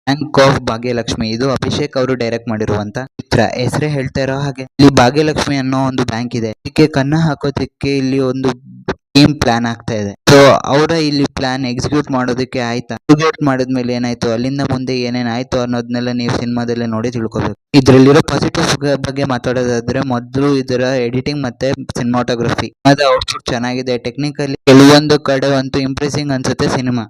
Bank of Bhagyalakshmi. ಇದು ಅಭಿಷೇಕ್ ಅವರು direct ಮಾಡಿರುವಂತ ಚಿತ್ರ. ಹೆಸರೇ ಹೇಳ್ತಾ ಇರೋ ಹಾಗೆ ಇಲ್ಲಿ ಭಾಗ್ಯಲಕ್ಷ್ಮಿ ಅನ್ನೋ ಒಂದು ಬ್ಯಾಂಕ್ ಇದೆ. ಇದಕ್ಕೆ ಕನ್ನ ಹಾಕೋದಕ್ಕೆ ಇಲ್ಲಿ ಒಂದು ಟೀಮ್ ಪ್ಲಾನ್ ಆಗ್ತಾ ಇದೆ. ಸೊ ಅವರ ಇಲ್ಲಿ ಪ್ಲಾನ್ ಎಕ್ಸಿಕ್ಯೂಟ್ ಮಾಡೋದಕ್ಕೆ ಆಯ್ತಾ, ಎಕ್ಸಿಕ್ಯೂಟ್ ಮಾಡಿದ್ಮೇಲೆ ಏನಾಯ್ತು, ಅಲ್ಲಿಂದ ಮುಂದೆ ಏನೇನ್ ಆಯ್ತು ಅನ್ನೋದನ್ನೆಲ್ಲ ನೀವು ಸಿನಿಮಾದಲ್ಲೇ ನೋಡಿ ತಿಳ್ಕೊಬೇಕು. ಇದ್ರಲ್ಲಿರೋ ಪಾಸಿಟಿವ್ಸ್ ಬಗ್ಗೆ ಮಾತಾಡೋದಾದ್ರೆ ಮೊದಲು ಇದರ ಎಡಿಟಿಂಗ್ ಮತ್ತೆ ಸಿನಿಮಾಟೋಗ್ರಫಿ, ಅದು ಔಟ್ಪುಟ್ ಚೆನ್ನಾಗಿದೆ. ಟೆಕ್ನಿಕಲಿ ಕೆಲವೊಂದು ಕಡೆ ಅಂತೂ ಇಂಪ್ರೆಸಿಂಗ್ ಅನ್ಸುತ್ತೆ ಸಿನಿಮಾ.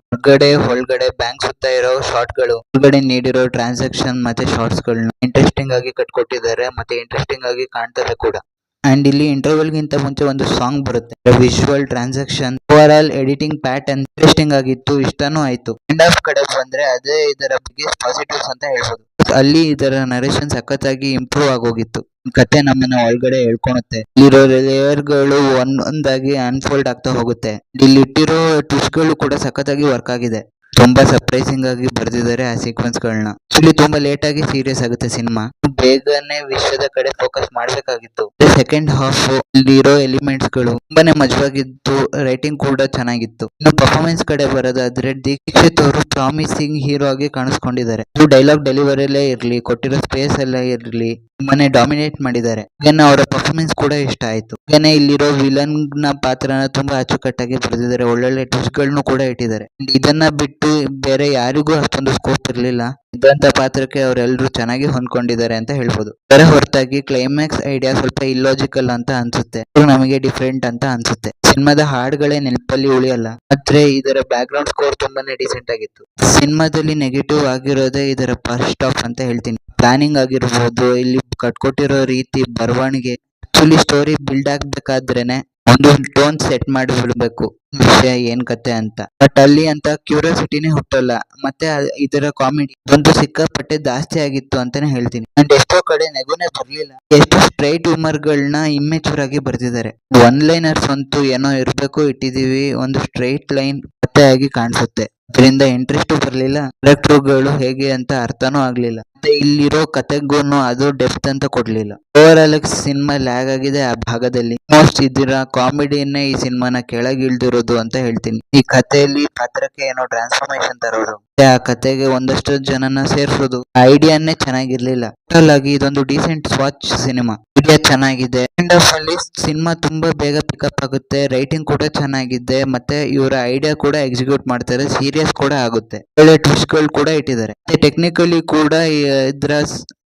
ಒಳಗಡೆ ಬ್ಯಾಂಕ್ ಸುತ್ತ ಇರೋ ಶಾರ್ಟ್ ಗಳು, ಒಳಗಡೆ ನೀಡಿರೋ ಟ್ರಾನ್ಸಾಕ್ಷನ್ ಮತ್ತೆ ಶಾರ್ಟ್ಸ್ ಗಳನ್ನ ಇಂಟ್ರೆಸ್ಟಿಂಗ್ ಆಗಿ ಕಟ್ಕೊಟ್ಟಿದ್ದಾರೆ ಮತ್ತೆ ಇಂಟ್ರೆಸ್ಟಿಂಗ್ ಆಗಿ ಕಾಣ್ತದೆ ಕೂಡ. ಅಂಡ್ ಇಲ್ಲಿ ಇಂಟರ್ವಲ್ ಗಿಂತ ಮುಂಚೆ ಒಂದು ಸಾಂಗ್ ಬರುತ್ತೆ. Visual transaction over all editing pattern interesting ಆಗಿತ್ತು, ಇಷ್ಟನೂ ಆಯ್ತು. ಎಂಡ್ ಆಫ್ ಕಡೆ ಬಂದ್ರೆ ಅದೇ ಇದರ ಬಿಗ್ಗೆಸ್ಟ್ ಪಾಸಿಟಿವ್ಸ್ ಅಂತ ಹೇಳ್ಬೋದು. ಅಲ್ಲಿ ಇದರ ನರೇಷನ್ ಸಖತ್ತಾಗಿ ಇಂಪ್ರೂವ್ ಆಗೋಗಿತ್ತು. ಕತೆ ನಮ್ಮನ್ನ ಒಳಗಡೆ ಹೇಳ್ಕೊಳುತ್ತೆ. ಇಲ್ಲಿರೋ ಲೇಯರ್ ಗಳು ಒಂದೊಂದಾಗಿ ಅನ್ಫೋಲ್ಡ್ ಆಗ್ತಾ ಹೋಗುತ್ತೆ. ಇಲ್ಲಿ ಇಟ್ಟಿರೋ ಟ್ವಿಸ್ಟ್ ಗಳು ಕೂಡ ಸಖತ್ತಾಗಿ ವರ್ಕ್ ಆಗಿದೆ. ತುಂಬಾ ಸರ್ಪ್ರೈಸಿಂಗ್ ಆಗಿ ಬರ್ದಿದ್ದಾರೆ ಆ ಸೀಕ್ವೆನ್ಸ್ ಗಳನ್ನ. ಆಕ್ಚುಲಿ ತುಂಬಾ ಲೇಟ್ ಆಗಿ ಸೀರಿಯಸ್ ಆಗುತ್ತೆ ಸಿನಿಮಾ. ಬೇಗನೆ ವಿಷಯದ ಕಡೆ ಫೋಕಸ್ ಮಾಡ್ಬೇಕಾಗಿತ್ತು. ಸೆಕೆಂಡ್ ಹಾಫ್ ಇಲ್ಲಿರೋ ಎಲಿಮೆಂಟ್ಸ್ ಗಳು ತುಂಬಾನೇ ಮಜವಾಗಿದ್ದು, ರೈಟಿಂಗ್ ಕೂಡ ಚೆನ್ನಾಗಿತ್ತು. ಇನ್ನು ಪರ್ಫಾರ್ಮೆನ್ಸ್ ಕಡೆ ಬರೋದಾದ್ರೆ ದೀಕ್ಷಿತ್ ಅವರು ಪ್ರಾಮಿಸಿಂಗ್ ಹೀರೋ ಆಗಿ ಕಾಣಿಸ್ಕೊಂಡಿದ್ದಾರೆ. ಇದು ಡೈಲಾಗ್ ಡೆಲಿವರಿಲೇ ಇರ್ಲಿ, ಕೊಟ್ಟಿರೋ ಸ್ಪೇಸ್ ಎಲ್ಲ ಇರ್ಲಿ, ತುಂಬಾನೇ ಡಾಮಿನೇಟ್ ಮಾಡಿದ್ದಾರೆ. ಹಾಗೇನೆ ಅವರ ಪರ್ಫಾರ್ಮೆನ್ಸ್ ಕೂಡ ಇಷ್ಟ ಆಯ್ತು. ಹಾಗೇನೆ ಇಲ್ಲಿರೋ ವಿಲನ್ ನ ಪಾತ್ರನ ತುಂಬಾ ಅಚ್ಚುಕಟ್ಟಾಗಿ ಬರೆದಿದ್ದಾರೆ. ಒಳ್ಳೊಳ್ಳೆ ಟ್ವಿಸ್ಟ್ ಗಳನ್ನು ಕೂಡ ಇಟ್ಟಿದ್ದಾರೆ. ಇದನ್ನ ಬಿಟ್ಟು ಬೇರೆ ಯಾರಿಗೂ ಅಷ್ಟೊಂದು ಸ್ಕೋಪ್ ಇರ್ಲಿಲ್ಲ. ಇದ್ದಂತ ಪಾತ್ರಕ್ಕೆ ಅವರೆಲ್ಲರೂ ಚೆನ್ನಾಗಿ ಹೊಂದ್ಕೊಂಡಿದ್ದಾರೆ ಅಂತ ಹೇಳ್ಬೋದು. ಅದರ ಹೊರತಾಗಿ ಕ್ಲೈಮ್ಯಾಕ್ಸ್ ಐಡಿಯಾ ಸ್ವಲ್ಪ ಇಲ್ಲಾಜಿಕಲ್ ಅಂತ ಅನ್ಸುತ್ತೆ. ನಮಗೆ ಡಿಫ್ರೆಂಟ್ ಅಂತ ಅನ್ಸುತ್ತೆ. ಸಿನಿಮಾದ ಹಾಡುಗಳೇ ನೆನಪಲ್ಲಿ ಉಳಿಯಲ್ಲ, ಆದ್ರೆ ಇದರ ಬ್ಯಾಕ್ ಗ್ರೌಂಡ್ ಸ್ಕೋರ್ ತುಂಬಾನೇ ಡಿಸೆಂಟ್ ಆಗಿತ್ತು. ಸಿನಿಮಾದಲ್ಲಿ ನೆಗೆಟಿವ್ ಆಗಿರೋದೇ ಇದರ ಫಸ್ಟ್ ಹಾಫ್ ಅಂತ ಹೇಳ್ತೀನಿ. ಪ್ಲಾನಿಂಗ್ ಆಗಿರ್ಬೋದು, ಇಲ್ಲಿ ಕಟ್ಕೊಟ್ಟಿರೋ ರೀತಿ, ಬರವಣಿಗೆ. ಆಕ್ಚುಲಿ ಸ್ಟೋರಿ ಬಿಲ್ಡ್ ಆಗ್ಬೇಕಾದ್ರೇನೆ ಒಂದು ಟೋನ್ ಸೆಟ್ ಮಾಡಿ ಬಿಡ್ಬೇಕು, ವಿಷಯ ಏನ್ ಕತೆ ಅಂತ. ಬಟ್ ಅಲ್ಲಿ ಅಂತ ಕ್ಯೂರಿಯಾಸಿಟಿನೇ ಹುಟ್ಟಲ್ಲ. ಮತ್ತೆ ಇದರ ಕಾಮಿಡಿ ಒಂದು ಸಿಕ್ಕಾಪಟ್ಟೆ ಜಾಸ್ತಿ ಆಗಿತ್ತು ಅಂತಾನೆ ಹೇಳ್ತೀನಿ. ಅಂಡ್ ಎಷ್ಟೋ ಕಡೆ ನಗುನೇ ಬರ್ಲಿಲ್ಲ. ಎಷ್ಟೋ ಸ್ಟ್ರೈಟ್ ಹ್ಯೂಮರ್ ಗಳನ್ನ ಇಮ್ಮೆಚೂರ್ ಆಗಿ ಬರ್ತಿದ್ದಾರೆ. ಒನ್ ಲೈನರ್ಸ್ ಅಂತೂ ಏನೋ ಇರ್ಬೇಕು ಇಟ್ಟಿದೀವಿ, ಒಂದು ಸ್ಟ್ರೈಟ್ ಲೈನ್ ಕಥೆಯಾಗಿ ಕಾಣಿಸುತ್ತೆ. ಅದರಿಂದ ಇಂಟ್ರೆಸ್ಟ್ ಬರ್ಲಿಲ್ಲ. ಕ್ಯಾರೆಕ್ಟರ್ಗಳು ಹೇಗೆ ಅಂತ ಅರ್ಥನೂ ಆಗ್ಲಿಲ್ಲ. ಮತ್ತೆ ಇಲ್ಲಿರೋ ಕತೆಗೂನು ಅದು ಡೆಪ್ತ್ ಅಂತ ಕೊಡ್ಲಿಲ್ಲ. ಓವರ್ ಆಲ್ ಸಿನಿಮಾ ಲ್ಯಾಗ್ ಆಗಿದೆ ಆ ಭಾಗದಲ್ಲಿ. ಮೋಸ್ಟ್ ಇದರ ಕಾಮಿಡಿಯನ್ನೇ ಈ ಸಿನಿಮಾನ ಕೆಳಗಿಳ್ದಿರೋದು ಅಂತ ಹೇಳ್ತೀನಿ. ಈ ಕಥೆಯಲ್ಲಿ ಪಾತ್ರಕ್ಕೆ ಏನೋ ಟ್ರಾನ್ಸ್ಫಾರ್ಮೇಶನ್ ತರೋದು, ಆ ಕತೆಗೆ ಒಂದಷ್ಟು ಜನನ ಸೇರ್ಸೋದು, ಐಡಿಯಾನೇ ಚೆನ್ನಾಗಿರ್ಲಿಲ್ಲ. ಟೋಟಲ್ ಆಗಿ ಇದೊಂದು ಡೀಸೆಂಟ್ ವಾಚ್ ಸಿನಿಮಾ. ಐಡಿಯಾ ಚೆನ್ನಾಗಿದೆ. ಎಂಡ್ ಆಫ್ ಅಲ್ಲಿ ಸಿನಿಮಾ ತುಂಬಾ ಬೇಗ ಪಿಕಪ್ ಆಗುತ್ತೆ. ರೈಟಿಂಗ್ ಕೂಡ ಚೆನ್ನಾಗಿದೆ. ಮತ್ತೆ ಇವರ ಐಡಿಯಾ ಕೂಡ ಎಕ್ಸಿಕ್ಯೂಟ್ ಮಾಡ್ತಾರೆ. ಸೀರಿಯಸ್ ಕೂಡ ಆಗುತ್ತೆ. ಒಳ್ಳೆ ಟ್ವಿಸ್ಟ್ ಗಳು ಕೂಡ ಇಟ್ಟಿದ್ದಾರೆ. ಟೆಕ್ನಿಕಲಿ ಕೂಡ ಇದ್ರ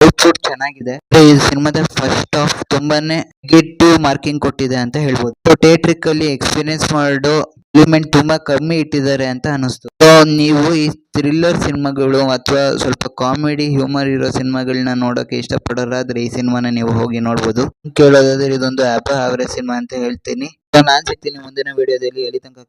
ಔಟ್ಪುಟ್ ಚೆನ್ನಾಗಿದೆ. ಈ ಸಿನಿಮಾದ ಫಸ್ಟ್ ಹಾಫ್ ತುಂಬಾನೇ ನೆಗೆಟಿವ್ ಮಾರ್ಕಿಂಗ್ ಕೊಟ್ಟಿದೆ ಅಂತ ಹೇಳ್ಬೋದು. ಥಿಯೇಟ್ರಿಕಲಿ ಎಕ್ಸ್ಪೀರಿಯನ್ಸ್ ಮಾಡೋ ಎಲಿಮೆಂಟ್ ತುಂಬಾ ಕಮ್ಮಿ ಇಟ್ಟಿದ್ದಾರೆ ಅಂತ ಅನಿಸ್ತು. ಸೊ ನೀವು ಈ ಥ್ರಿಲ್ಲರ್ ಸಿನಿಮಾಗಳು ಅಥವಾ ಸ್ವಲ್ಪ ಕಾಮಿಡಿ ಹ್ಯೂಮರ್ ಇರೋ ಸಿನಿಮಾಗಳನ್ನ ನೋಡೋಕೆ ಇಷ್ಟಪಡೋರಾದ್ರೆ ಈ ಸಿನಿಮಾನ ನೀವು ಹೋಗಿ ನೋಡ್ಬೋದು. ಕೇಳೋದಾದ್ರೆ ಇದೊಂದು ಆವರೇಜ್ ಸಿನಿಮಾ ಅಂತ ಹೇಳ್ತೀನಿ. ನಾನ್ ಸಿಗ್ತೀನಿ ಮುಂದಿನ ವಿಡಿಯೋದಲ್ಲಿ. ಅಲ್ಲಿ ತನಕ